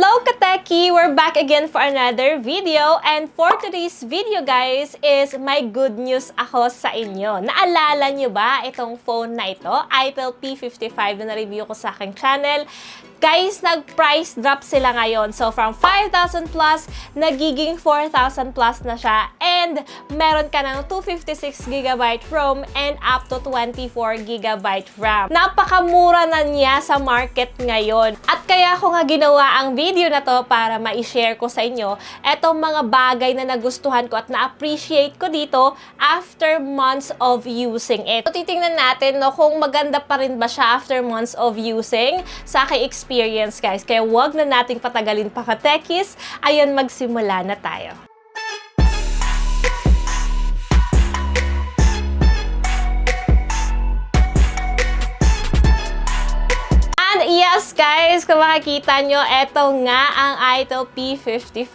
Hello Kateki! We're back again for another video, and for today's video guys is my good news ako sa inyo. Naalala nyo ba itong phone na ito? Itel P55 na na-review ko sa aking channel. Guys, nag-price drop sila ngayon. So, from 5,000 plus, nagiging 4,000 plus na siya. And, meron ka ng 256GB ROM and up to 24GB RAM. Napakamura na niya sa market ngayon. At kaya ko nga ginawa ang video na to para ma-share ko sa inyo etong mga bagay na nagustuhan ko at na-appreciate ko dito after months of using it. So, titingnan natin no, kung maganda pa rin ba siya after months of using sa aking experience guys. Kaya wag na nating patagalin pa ka Techies. Ayun, magsimula na tayo. Yes guys, kung makikita nyo, eto nga ang Itel P55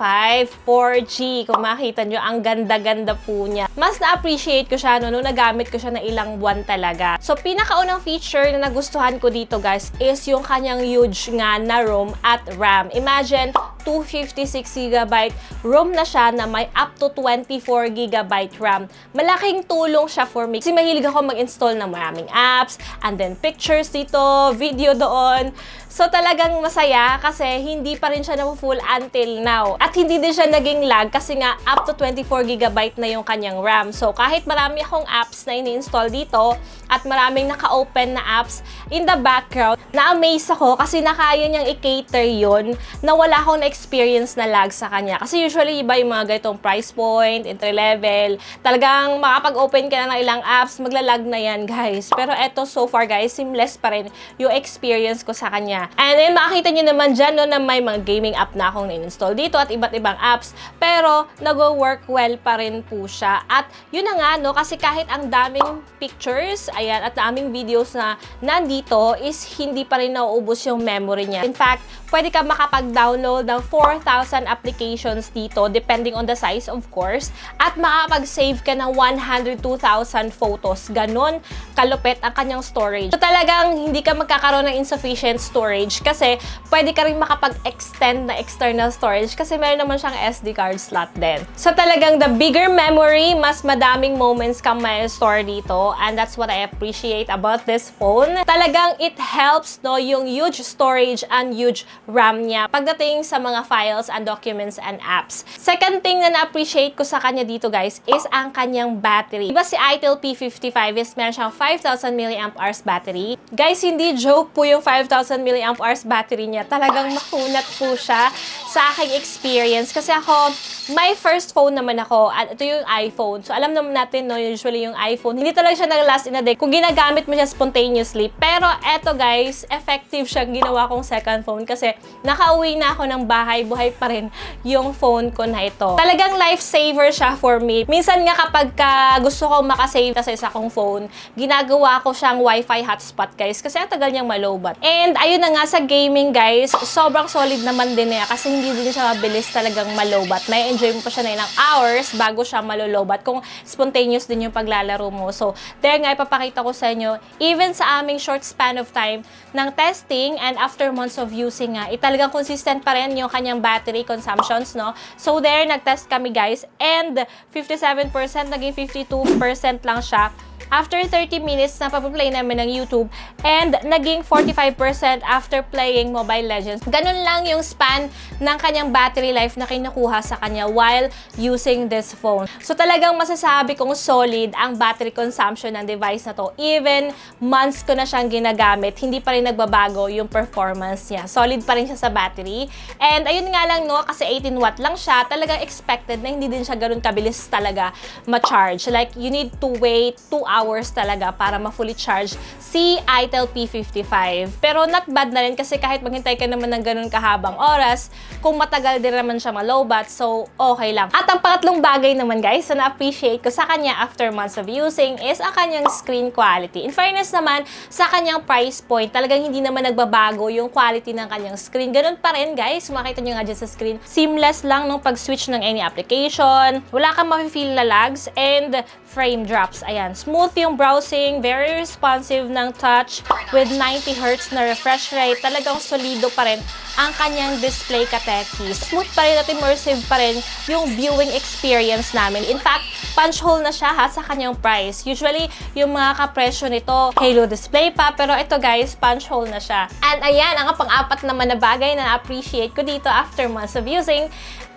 4G. Kung makikita nyo, ang ganda-ganda po niya. Mas na-appreciate ko siya nung nagamit ko siya na ilang buwan talaga. So, pinakaunang feature na nagustuhan ko dito guys is yung kanyang huge nga na ROM at RAM. Imagine, 256GB ROM na siya na may up to 24GB RAM. Malaking tulong siya for me. Kasi mahilig ako mag-install ng maraming apps, and then pictures dito, video doon. So talagang masaya kasi hindi pa rin siya na-full until now. At hindi din siya naging lag kasi nga up to 24GB na yung kanyang RAM. So kahit marami akong apps na ini-install dito at maraming naka-open na apps in the background, na-amaze ako kasi nakaya niyang i-cater yun na wala akong na-experience na lag sa kanya. Kasi usually iba yung mga ganitong price point, entry level. Talagang makapag-open ka na ng ilang apps, maglalag na yan guys. Pero eto so far guys, seamless pa rin yung experience ko sa kanya. And then, makikita nyo naman dyan no, na may mga gaming app na akong na-install dito at iba't ibang apps. Pero, nag-work well pa rin po siya. At yun na nga, no, kasi kahit ang daming pictures, ayan, at daming videos na nandito, is hindi pa rin nauubos yung memory niya. In fact, pwede ka makapag-download ng 4,000 applications dito, depending on the size, of course. At makapag-save ka ng 102,000 photos. Ganon kalupit ang kanyang storage. So, talagang hindi ka magkakaroon ng insufficient storage kasi pwede ka rin makapag-extend na external storage kasi meron naman siyang SD card slot din. So talagang the bigger memory, mas madaming moments kang may store dito, and that's what I appreciate about this phone. Talagang it helps no yung huge storage and huge RAM niya pagdating sa mga files and documents and apps. Second thing na na-appreciate ko sa kanya dito guys is ang kanyang battery. Diba si Itel P55 is meron siyang 5,000 mAh battery. Guys, hindi joke po yung 5,000 mAh battery niya. Talagang makunat po siya sa aking experience. Kasi ako, my first phone naman ako, at ito yung iPhone. So, alam naman natin, no, usually yung iPhone, hindi talaga siya nag-last in a day kung ginagamit mo siya spontaneously. Pero, eto guys, effective siyang ginawa kong second phone kasi nakauwi na ako ng bahay, buhay pa rin yung phone ko na ito. Talagang lifesaver siya for me. Minsan nga kapag gusto ko makasave sa isa kong phone, ginagawa ko siyang Wi-Fi hotspot guys kasi ang tagal niyang malobat. And ayun na nga sa gaming guys, sobrang solid naman din niya kasi hindi din siya mabilis talagang malobat. May enjoy mo pa siya na ilang hours bago siya malolobat kung spontaneous din yung paglalaro mo. So, there nga ipapakita ko sa inyo, even sa aming short span of time ng testing and after months of using nga, talagang consistent pa rin yung kanyang battery consumptions, no? So, there, nag-test kami guys and 57%, naging 52% lang siya. After 30 minutes, napaplay namin ng YouTube and naging 45% after playing Mobile Legends. Ganun lang yung span ng kanyang battery life na kinukuha sa kanya while using this phone. So talagang masasabi kong solid ang battery consumption ng device na to. Even months ko na siyang ginagamit, hindi pa rin nagbabago yung performance niya. Solid pa rin siya sa battery. And ayun nga lang no, kasi 18 watt lang siya, talagang expected na hindi din siya ganun kabilis talaga ma-charge. Like, you need to wait 2 hours talaga para ma-fully charge si Itel P55. Pero not bad na rin kasi kahit maghintay ka naman ng ganun kahabang oras, kung matagal din naman siya malobat, so okay lang. At ang pangatlong bagay naman guys na na-appreciate ko sa kanya after months of using is ang kanyang screen quality. In fairness naman, sa kanyang price point, talagang hindi naman nagbabago yung quality ng kanyang screen. Ganun pa rin guys, makita nyo nga dyan sa screen. Seamless lang nung pag-switch ng any application. Wala kang ma-feel na lags and frame drops. Ayan, smooth yung browsing, very responsive ng touch with 90Hz na refresh rate. Talagang solido pa rin ang kanyang display ka-Techies. Smooth pa rin at immersive pa rin yung viewing experience namin. In fact, punch hole na siya ha sa kanyang price. Usually, yung mga kapresyo nito, Halo display pa, pero ito guys, punch hole na siya. And ayan, ang pang-apat naman na bagay na na-appreciate ko dito after months of using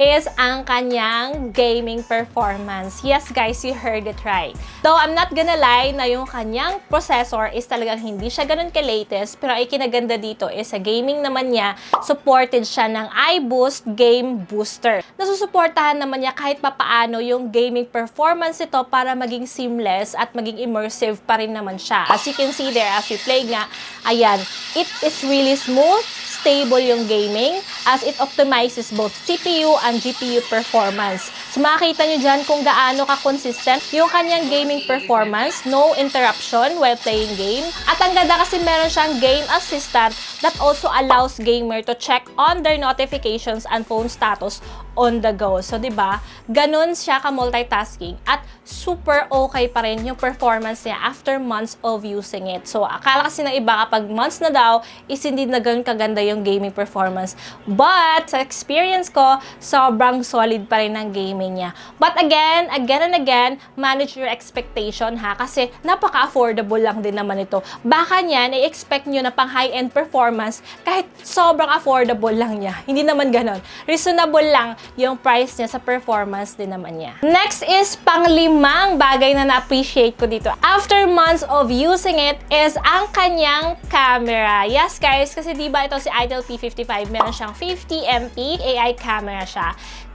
is ang kanyang gaming performance. Yes guys, you heard it right. Though I'm not gonna lie na yung kanyang processor is talagang hindi siya ganun ka-latest, pero ay kinaganda dito is sa gaming naman niya, supported siya ng iBoost Game Booster. Nasusuportahan naman niya kahit papaano yung gaming performance ito para maging seamless at maging immersive pa rin naman siya. As you can see there, as we play nga, ayan, it is really smooth, stable yung gaming as it optimizes both CPU and GPU performance. So makikita nyo dyan kung gaano ka-consistent yung kanyang gaming performance, no interruption while playing game. At ang ganda kasi meron siyang game assistant that also allows gamer to check on their notifications and phone status on the go. So, di ba? Ganun siya ka-multitasking at super okay pa rin yung performance niya after months of using it. So, akala kasi ng iba kapag months na daw is hindi na ganun kaganda yung gaming performance. But, sa experience ko, sobrang solid pa rin ang gaming niya. But again and again, manage your expectation ha, kasi napaka-affordable lang din naman ito. Baka niyan, i-expect nyo na pang high-end performance kahit sobrang affordable lang niya. Hindi naman ganun. Reasonable lang yung price niya sa performance din naman niya. Next is panglimang bagay na na-appreciate ko dito after months of using it is ang kanyang camera. Yes guys, kasi diba ito si Itel P55, meron siyang 50MP AI camera siya.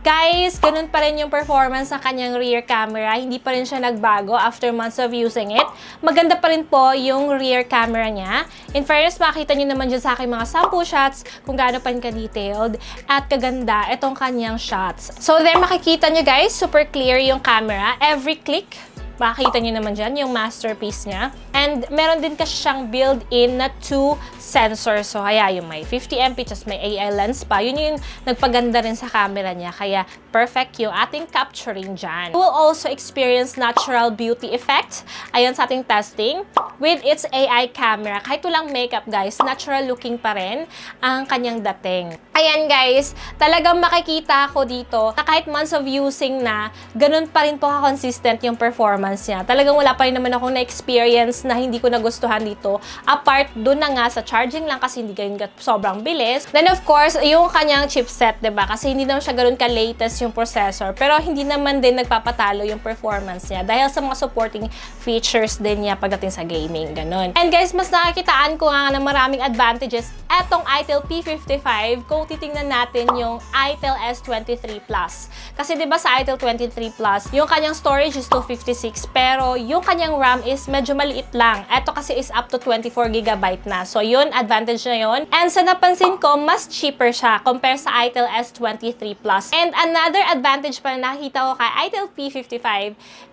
Guys, ganun pa rin yung performance sa kanyang rear camera. Hindi pa rin siya nagbago after months of using it. Maganda pa rin po yung rear camera niya. In fairness, makita nyo naman dyan sa aking mga sample shots kung gaano pa rin ka-detailed at kaganda itong kanyang shots. So there, makikita nyo guys, super clear yung camera. Every click, makikita nyo naman dyan yung masterpiece niya. And meron din kasi siyang built-in na 2 sensors. So, kaya yung may 50MP, just may AI lens pa. Yun yung nagpaganda rin sa camera niya. Kaya perfect yung ating capturing dyan. You will also experience natural beauty effect. Ayon sa ating testing. With its AI camera, kahit walang makeup guys, natural looking pa rin ang kanyang dating. Ayan guys, talagang makikita ko dito na kahit months of using na, ganun pa rin po ka-consistent yung performance niya. Talagang wala pa rin naman akong na-experience na hindi ko nagustuhan dito. Apart dun na nga sa charging lang kasi hindi ganun sobrang bilis. Then of course, yung kanyang chipset, diba? Kasi hindi naman siya ganun ka-latest yung processor. Pero hindi naman din nagpapatalo yung performance niya dahil sa mga supporting features din niya pagdating sa gaming. Ganun. And guys, mas nakikitaan ko nga na maraming advantages etong Itel P55 kung titingnan natin yung Itel S23 Plus. Kasi diba sa Itel 23 Plus, yung kanyang storage is 256 pero yung kanyang RAM is medyo maliit lang. Ito kasi is up to 24GB na. So yun, advantage na yun. And sa napansin ko, mas cheaper siya compare sa Itel S23 Plus. And another advantage pa na nakita ko kay Itel P55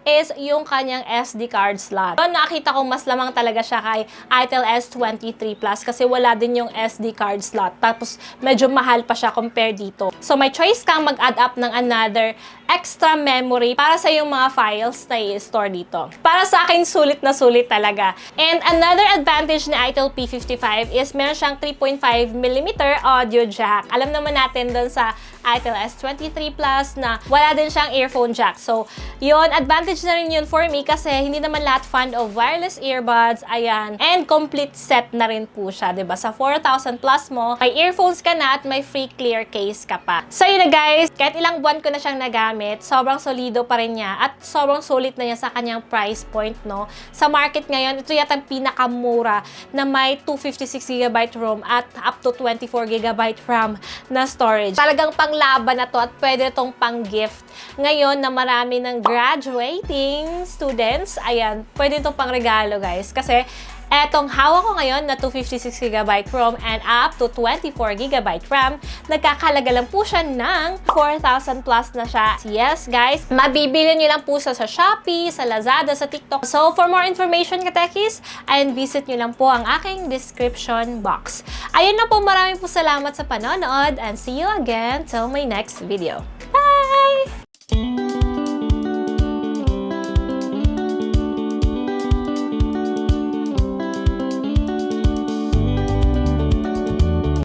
is yung kanyang SD card slot. So, nakita ko mas lamang talaga siya kay Itel S23 Plus kasi wala din yung SD card slot. Tapos, medyo mahal pa siya compare dito. So, may choice kang mag-add up ng another extra memory para sa yung mga files na i-store dito. Para sa akin, sulit na sulit talaga. And another advantage ni Itel P55 is meron siyang 3.5mm audio jack. Alam naman natin doon sa Itel S23 Plus na wala din siyang earphone jack. So, yun, advantage na rin yun for me kasi hindi naman lahat fan of wireless earbuds. Ayan. And complete set na rin po siya, diba? Sa 4,000 plus mo, may earphones ka na at may free clear case ka pa. So, yun na guys. Kahit ilang buwan ko na siyang nagamit, sobrang solido pa rin niya at sobrang sulit na niya sa kanyang price point, no? Sa market ngayon, ito yata ang pinakamura na may 256GB ROM at up to 24GB RAM na storage. Talagang panglaban na to at pwede itong pang-gift. Ngayon na marami ng graduating students, ayan, pwede itong pang-regalo guys. Kasi etong hawak ko ngayon na 256GB ROM and up to 24GB RAM, nagkakalaga lang po siya ng 4,000 plus na siya. Yes guys, mabibili nyo lang po sa Shopee, sa Lazada, sa TikTok. So for more information ka-Techies, and visit nyo lang po ang aking description box. Ayun na po, maraming po salamat sa panonood and see you again till my next video.